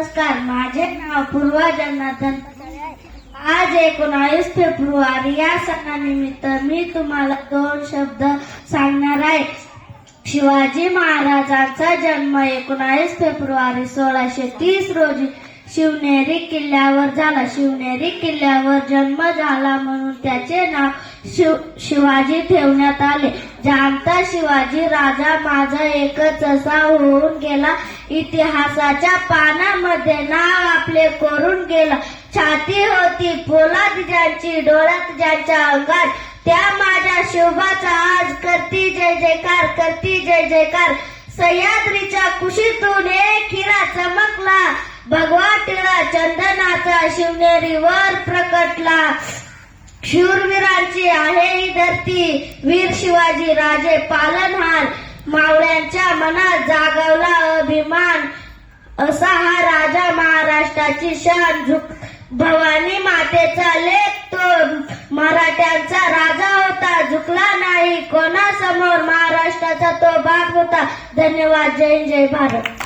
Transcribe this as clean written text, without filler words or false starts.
नमस्कार. माझे नाव पूर्वा जनार्दन आज 19 फेब्रुवारी या सणानिमित्त मी तुम्हाला 2 शब्द सांगणार आहे. शिवाजी महाराजांचा जन्म 19 फेब्रुवारी 1630 रोजी शिवनेरी किल्ल्यावर झाला. शिवनेरी किल्ल्यावर जन्म झाला म्हणून त्याचे नाव शिवाजी ठेवण्यात आले. जाणता शिवाजी राजा माझा एकच असा होऊन गेला. इतिहासाच्या पानामध्ये नाव आपले कोरून गेला. छाती होती पोलाद ज्यांची, डोळ्यात ज्यांच्या अंगात, त्या माझ्या शिवबाचा आज करती जय जयकार, करती जय जयकार. सह्याद्रीच्या कुशीतून एक हिरा चमकला, भगवा टिळा चंदनाचा शिवनेरीवर प्रकटला. शूरवीरांची आहे ही धरती, वीर शिवाजी राजे पालनहार. मावळ्यांच्या मनात जागवला अभिमान, असा हा राजा महाराष्ट्राची शान. भवानी मातेचा लेक तो मराठ्यांचा राजा होता, झुकला नाही कोणासमोर. महाराष्ट्राचा तो बाप होता. धन्यवाद. जय जय भारत.